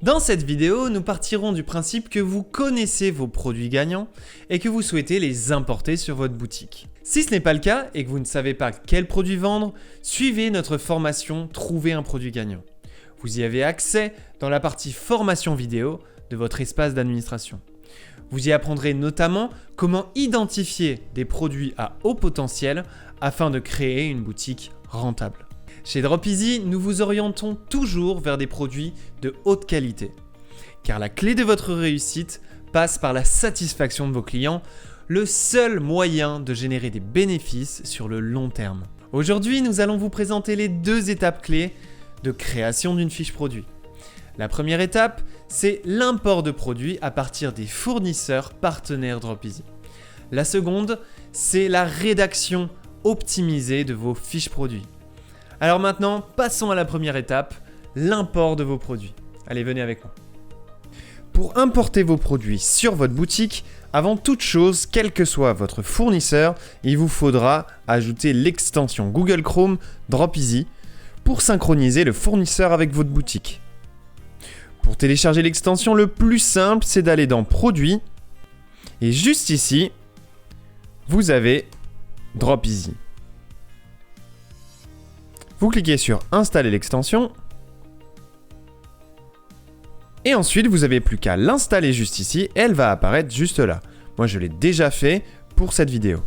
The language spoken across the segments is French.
Dans cette vidéo, nous partirons du principe que vous connaissez vos produits gagnants et que vous souhaitez les importer sur votre boutique. Si ce n'est pas le cas et que vous ne savez pas quel produit vendre, suivez notre formation Trouver un produit gagnant. Vous y avez accès dans la partie formation vidéo de votre espace d'administration. Vous y apprendrez notamment comment identifier des produits à haut potentiel afin de créer une boutique rentable. Chez Dropeasy, nous vous orientons toujours vers des produits de haute qualité. Car la clé de votre réussite passe par la satisfaction de vos clients, le seul moyen de générer des bénéfices sur le long terme. Aujourd'hui, nous allons vous présenter les 2 étapes clés de création d'une fiche produit. La première étape, c'est l'import de produits à partir des fournisseurs partenaires Dropeasy. La seconde, c'est la rédaction optimisée de vos fiches produits. Alors maintenant, passons à la première étape, l'import de vos produits. Allez, venez avec moi. Pour importer vos produits sur votre boutique, avant toute chose, quel que soit votre fournisseur, il vous faudra ajouter l'extension Google Chrome Dropeasy pour synchroniser le fournisseur avec votre boutique. Pour télécharger l'extension, le plus simple, c'est d'aller dans Produits et juste ici, vous avez Dropeasy. Vous cliquez sur Installer l'extension et ensuite vous n'avez plus qu'à l'installer juste ici et elle va apparaître juste là. Moi je l'ai déjà fait pour cette vidéo.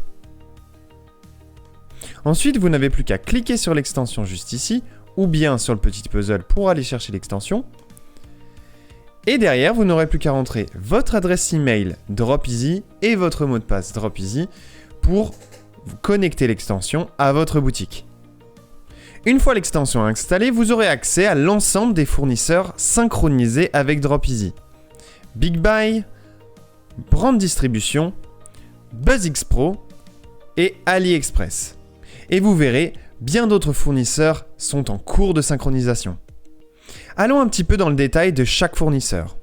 Ensuite vous n'avez plus qu'à cliquer sur l'extension juste ici ou bien sur le petit puzzle pour aller chercher l'extension. Et derrière, vous n'aurez plus qu'à rentrer votre adresse email Dropeasy et votre mot de passe Dropeasy pour connecter l'extension à votre boutique. Une fois l'extension installée, vous aurez accès à l'ensemble des fournisseurs synchronisés avec Dropeasy. Big Buy, Brand Distribution, BuzzX Pro et AliExpress. Et vous verrez, bien d'autres fournisseurs sont en cours de synchronisation. Allons un petit peu dans le détail de chaque fournisseur.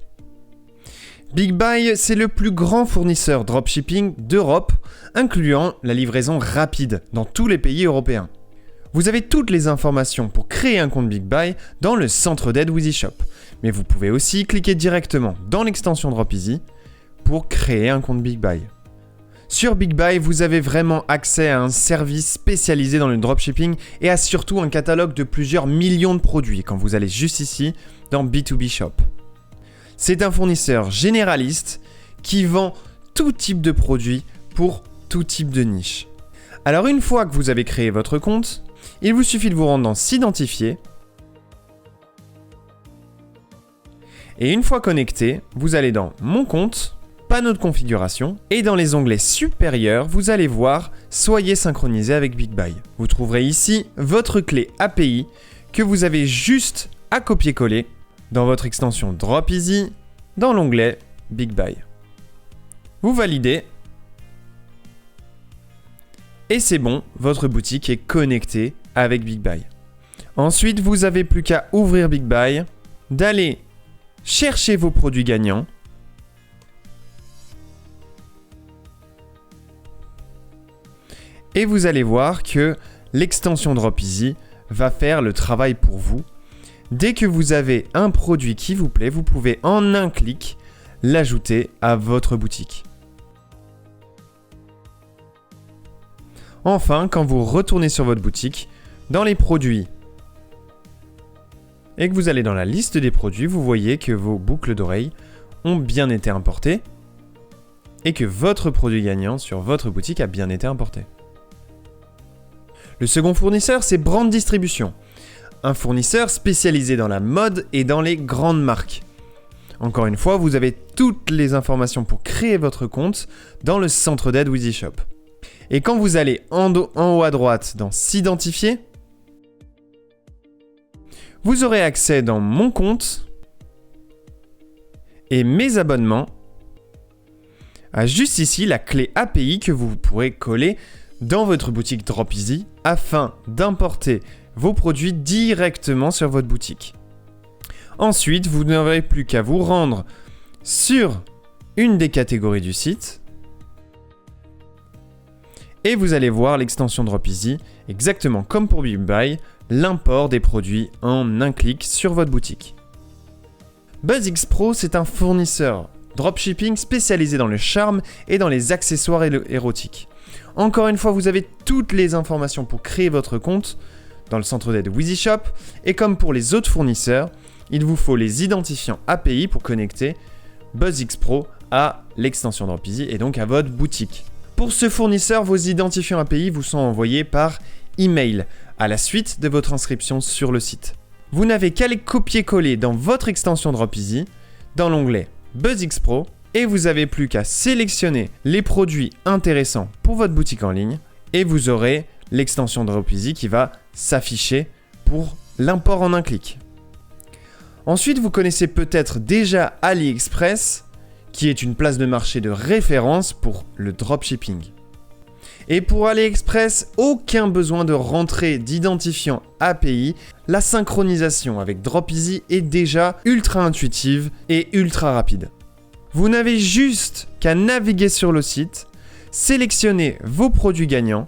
Big Buy, c'est le plus grand fournisseur dropshipping d'Europe, incluant la livraison rapide dans tous les pays européens. Vous avez toutes les informations pour créer un compte Big Buy dans le centre d'aide WheezyShop, mais vous pouvez aussi cliquer directement dans l'extension Dropeasy pour créer un compte Big Buy. Sur Big Buy, vous avez vraiment accès à un service spécialisé dans le dropshipping et à surtout un catalogue de plusieurs millions de produits quand vous allez juste ici dans B2B Shop. C'est un fournisseur généraliste qui vend tout type de produits pour tout type de niche. Alors une fois que vous avez créé votre compte, il vous suffit de vous rendre dans S'identifier. Et une fois connecté, vous allez dans Mon compte, Panneau de configuration, et dans les onglets supérieurs, vous allez voir Soyez synchronisé avec Big Buy. Vous trouverez ici votre clé API que vous avez juste à copier-coller dans votre extension Dropeasy dans l'onglet Big Buy. Vous validez et c'est bon, votre boutique est connectée avec Big Buy. Ensuite, vous n'avez plus qu'à ouvrir Big Buy, d'aller chercher vos produits gagnants et vous allez voir que l'extension Dropeasy va faire le travail pour vous. Dès que vous avez un produit qui vous plaît, vous pouvez en un clic l'ajouter à votre boutique. Enfin, quand vous retournez sur votre boutique, dans les produits et que vous allez dans la liste des produits, vous voyez que vos boucles d'oreilles ont bien été importées et que votre produit gagnant sur votre boutique a bien été importé. Le second fournisseur, c'est Brand Distribution, un fournisseur spécialisé dans la mode et dans les grandes marques. Encore une fois, vous avez toutes les informations pour créer votre compte dans le centre d'aide WheezyShop. Et quand vous allez en haut à droite dans S'identifier, vous aurez accès dans Mon compte et Mes abonnements à juste ici la clé API que vous pourrez coller dans votre boutique Dropeasy afin d'importer vos produits directement sur votre boutique. Ensuite, vous n'aurez plus qu'à vous rendre sur une des catégories du site et vous allez voir l'extension Dropeasy, exactement comme pour Big Buy, l'import des produits en un clic sur votre boutique. BuzzX Pro, c'est un fournisseur dropshipping spécialisé dans le charme et dans les accessoires érotiques. Encore une fois, vous avez toutes les informations pour créer votre compte dans le centre d'aide WheezyShop, et comme pour les autres fournisseurs, il vous faut les identifiants API pour connecter BuzzX Pro à l'extension Dropeasy et donc à votre boutique. Pour ce fournisseur, vos identifiants API vous sont envoyés par email à la suite de votre inscription sur le site. Vous n'avez qu'à les copier-coller dans votre extension Dropeasy, dans l'onglet BuzzX Pro, et vous n'avez plus qu'à sélectionner les produits intéressants pour votre boutique en ligne, et vous aurez l'extension Dropeasy qui va s'afficher pour l'import en un clic. Ensuite, vous connaissez peut-être déjà AliExpress, qui est une place de marché de référence pour le dropshipping. Et pour AliExpress, aucun besoin de rentrer d'identifiant API. La synchronisation avec Dropeasy est déjà ultra intuitive et ultra rapide. Vous n'avez juste qu'à naviguer sur le site, sélectionner vos produits gagnants,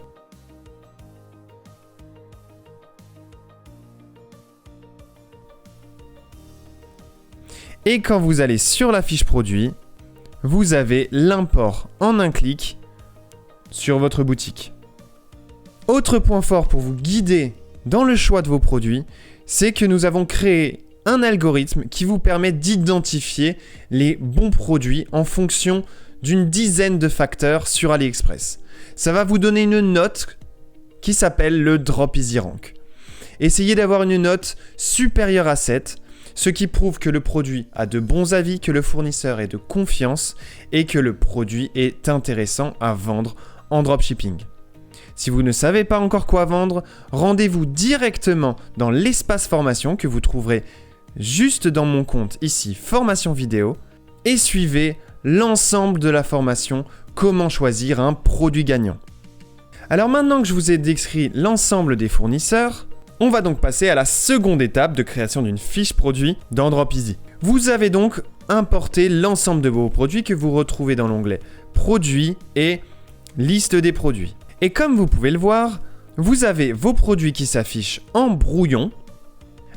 et quand vous allez sur la fiche produit, vous avez l'import en un clic sur votre boutique. Autre point fort pour vous guider dans le choix de vos produits, c'est que nous avons créé un algorithme qui vous permet d'identifier les bons produits en fonction d'une dizaine de facteurs sur AliExpress. Ça va vous donner une note qui s'appelle le Dropeasy Rank. Essayez d'avoir une note supérieure à 7, ce qui prouve que le produit a de bons avis, que le fournisseur est de confiance et que le produit est intéressant à vendre en dropshipping. Si vous ne savez pas encore quoi vendre, rendez-vous directement dans l'espace formation que vous trouverez juste dans mon compte ici, formation vidéo, et suivez l'ensemble de la formation comment choisir un produit gagnant. Alors maintenant que je vous ai décrit l'ensemble des fournisseurs, on va donc passer à la seconde étape de création d'une fiche produit dans Dropeasy. Vous avez donc importé l'ensemble de vos produits que vous retrouvez dans l'onglet Produits et Liste des produits. Et comme vous pouvez le voir, vous avez vos produits qui s'affichent en brouillon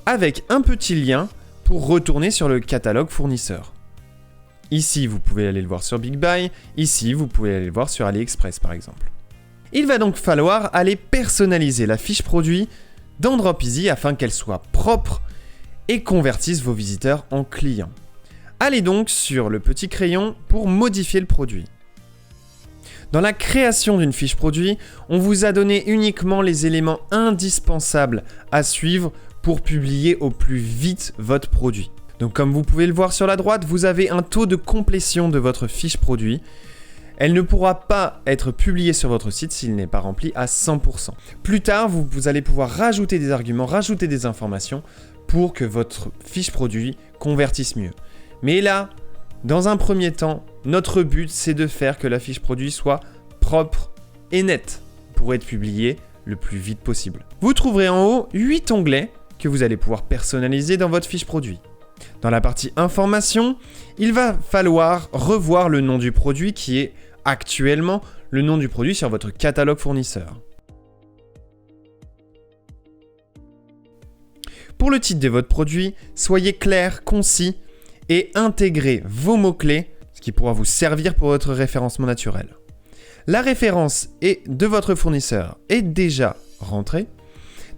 avec un petit lien pour retourner sur le catalogue fournisseur. Ici, vous pouvez aller le voir sur BigBuy. Ici, vous pouvez aller le voir sur AliExpress par exemple. Il va donc falloir aller personnaliser la fiche produit dans Dropeasy afin qu'elle soit propre et convertisse vos visiteurs en clients. Allez donc sur le petit crayon pour modifier le produit. Dans la création d'une fiche produit, on vous a donné uniquement les éléments indispensables à suivre pour publier au plus vite votre produit. Donc comme vous pouvez le voir sur la droite, vous avez un taux de complétion de votre fiche produit. Elle ne pourra pas être publiée sur votre site s'il n'est pas rempli à 100%. Plus tard, vous allez pouvoir rajouter des arguments, rajouter des informations pour que votre fiche produit convertisse mieux. Mais là, dans un premier temps, notre but, c'est de faire que la fiche produit soit propre et nette pour être publiée le plus vite possible. Vous trouverez en haut 8 onglets que vous allez pouvoir personnaliser dans votre fiche produit. Dans la partie information, il va falloir revoir le nom du produit qui est actuellement le nom du produit sur votre catalogue fournisseur. Pour le titre de votre produit, soyez clair, concis et intégrez vos mots-clés, ce qui pourra vous servir pour votre référencement naturel. La référence de votre fournisseur est déjà rentrée.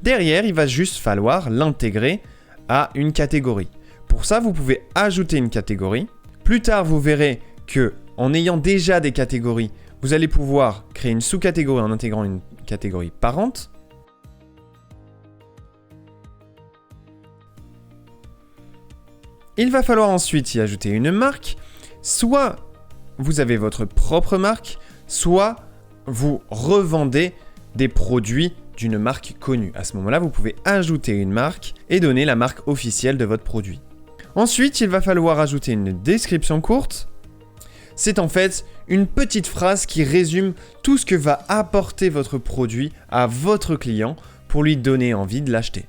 Derrière, il va juste falloir l'intégrer à une catégorie. Pour ça, vous pouvez ajouter une catégorie. Plus tard, vous verrez que en ayant déjà des catégories, vous allez pouvoir créer une sous-catégorie en intégrant une catégorie parente. Il va falloir ensuite y ajouter une marque. Soit vous avez votre propre marque, soit vous revendez des produits d'une marque connue. À ce moment-là, vous pouvez ajouter une marque et donner la marque officielle de votre produit. Ensuite, il va falloir ajouter une description courte. C'est en fait une petite phrase qui résume tout ce que va apporter votre produit à votre client pour lui donner envie de l'acheter.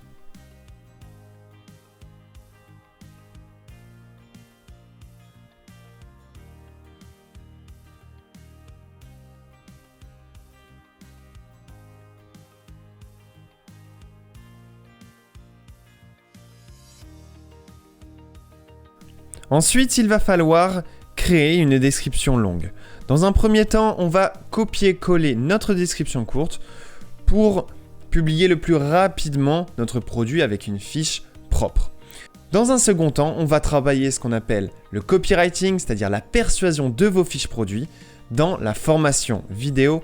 Ensuite, il va falloir créer une description longue. Dans un premier temps, on va copier-coller notre description courte pour publier le plus rapidement notre produit avec une fiche propre. Dans un second temps, on va travailler ce qu'on appelle le copywriting, c'est-à-dire la persuasion de vos fiches produits dans la formation vidéo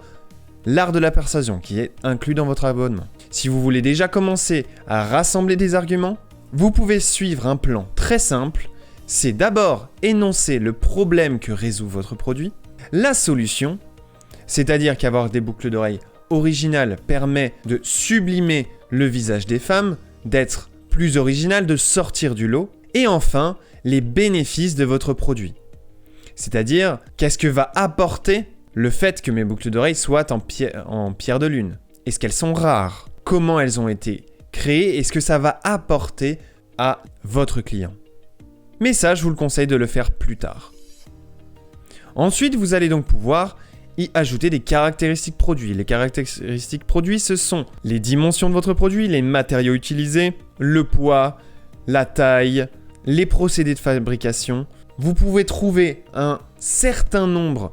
L'art de la persuasion qui est inclus dans votre abonnement. Si vous voulez déjà commencer à rassembler des arguments, vous pouvez suivre un plan très simple. C'est d'abord énoncer le problème que résout votre produit, la solution, c'est-à-dire qu'avoir des boucles d'oreilles originales permet de sublimer le visage des femmes, d'être plus original, de sortir du lot, et enfin, les bénéfices de votre produit. C'est-à-dire, qu'est-ce que va apporter le fait que mes boucles d'oreilles soient en pierre de lune? Est-ce qu'elles sont rares? Comment elles ont été créées? Est-ce que ça va apporter à votre client? Mais ça, je vous le conseille de le faire plus tard. Ensuite, vous allez donc pouvoir y ajouter des caractéristiques produits. Les caractéristiques produits, ce sont les dimensions de votre produit, les matériaux utilisés, le poids, la taille, les procédés de fabrication. Vous pouvez trouver un certain nombre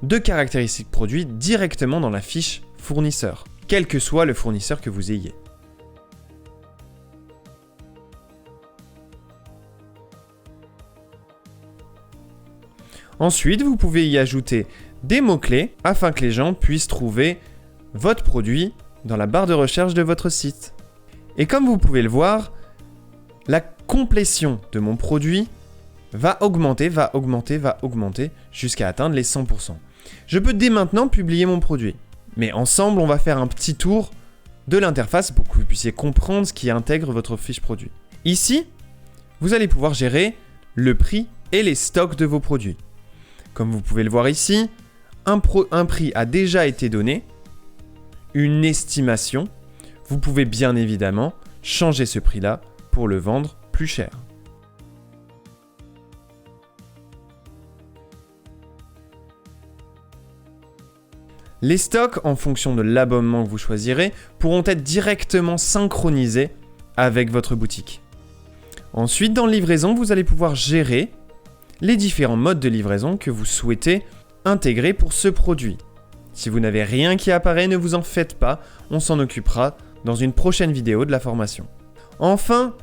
de caractéristiques produits directement dans la fiche fournisseur, quel que soit le fournisseur que vous ayez. Ensuite, vous pouvez y ajouter des mots-clés afin que les gens puissent trouver votre produit dans la barre de recherche de votre site. Et comme vous pouvez le voir, la complétion de mon produit va augmenter jusqu'à atteindre les 100%. Je peux dès maintenant publier mon produit. Mais ensemble, on va faire un petit tour de l'interface pour que vous puissiez comprendre ce qui intègre votre fiche produit. Ici, vous allez pouvoir gérer le prix et les stocks de vos produits. Comme vous pouvez le voir ici, un prix a déjà été donné, une estimation. Vous pouvez bien évidemment changer ce prix-là pour le vendre plus cher. Les stocks, en fonction de l'abonnement que vous choisirez, pourront être directement synchronisés avec votre boutique. Ensuite, dans livraison, vous allez pouvoir gérer les différents modes de livraison que vous souhaitez intégrer pour ce produit. Si vous n'avez rien qui apparaît, ne vous en faites pas, on s'en occupera dans une prochaine vidéo de la formation. Enfin,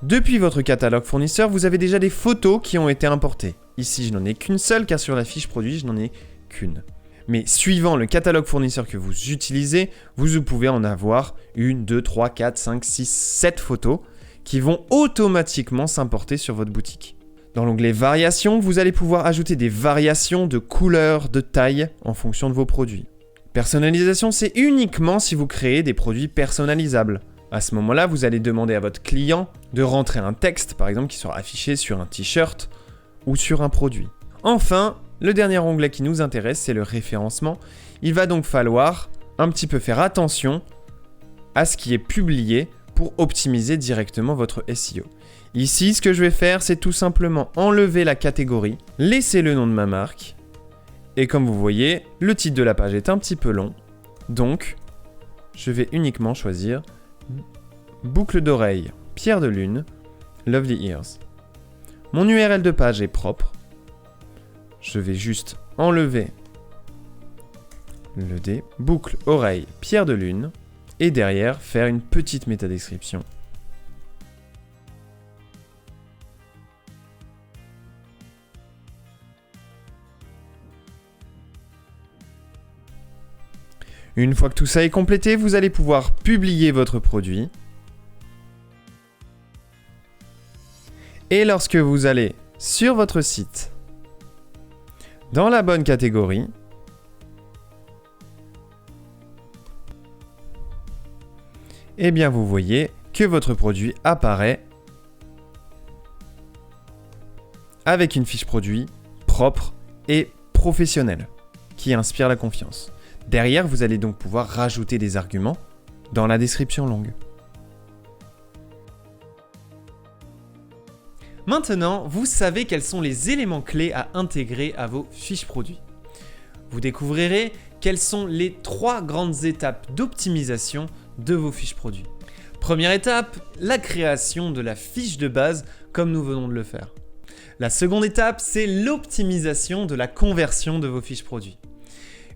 depuis votre catalogue fournisseur, vous avez déjà des photos qui ont été importées. Ici, je n'en ai qu'une seule car sur la fiche produit, je n'en ai qu'une. Mais suivant le catalogue fournisseur que vous utilisez, vous pouvez en avoir 1, 2, 3, 4, 5, 6, 7 photos qui vont automatiquement s'importer sur votre boutique. Dans l'onglet Variations, vous allez pouvoir ajouter des variations de couleurs, de taille en fonction de vos produits. Personnalisation, c'est uniquement si vous créez des produits personnalisables. À ce moment-là, vous allez demander à votre client de rentrer un texte, par exemple, qui sera affiché sur un t-shirt ou sur un produit. Enfin, le dernier onglet qui nous intéresse, c'est le référencement. Il va donc falloir un petit peu faire attention à ce qui est publié pour optimiser directement votre SEO. Ici, ce que je vais faire, c'est tout simplement enlever la catégorie, laisser le nom de ma marque, et comme vous voyez, le titre de la page est un petit peu long, donc je vais uniquement choisir boucle d'oreille, pierre de lune, Lovely Ears. Mon URL de page est propre. Je vais juste enlever le D, boucle, oreille, pierre de lune, et derrière faire une petite métadescription. Une fois que tout ça est complété, vous allez pouvoir publier votre produit. Et lorsque vous allez sur votre site, dans la bonne catégorie, eh bien vous voyez que votre produit apparaît avec une fiche produit propre et professionnelle qui inspire la confiance. Derrière, vous allez donc pouvoir rajouter des arguments dans la description longue. Maintenant, vous savez quels sont les éléments clés à intégrer à vos fiches produits. Vous découvrirez quelles sont les 3 grandes étapes d'optimisation de vos fiches produits. Première étape, la création de la fiche de base comme nous venons de le faire. La seconde étape, c'est l'optimisation de la conversion de vos fiches produits.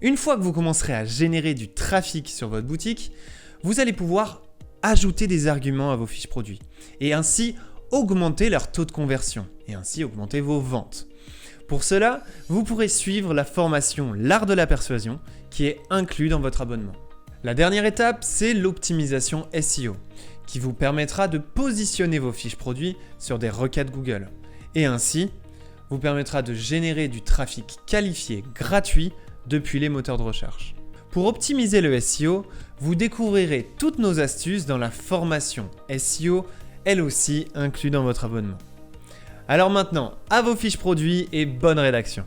Une fois que vous commencerez à générer du trafic sur votre boutique, vous allez pouvoir ajouter des arguments à vos fiches produits et ainsi augmenter leur taux de conversion et ainsi augmenter vos ventes. Pour cela, vous pourrez suivre la formation L'art de la persuasion qui est inclus dans votre abonnement. La dernière étape, c'est l'optimisation SEO qui vous permettra de positionner vos fiches produits sur des requêtes Google et ainsi vous permettra de générer du trafic qualifié gratuit depuis les moteurs de recherche. Pour optimiser le SEO, vous découvrirez toutes nos astuces dans la formation SEO, elle aussi inclue dans votre abonnement. Alors maintenant, à vos fiches produits et bonne rédaction!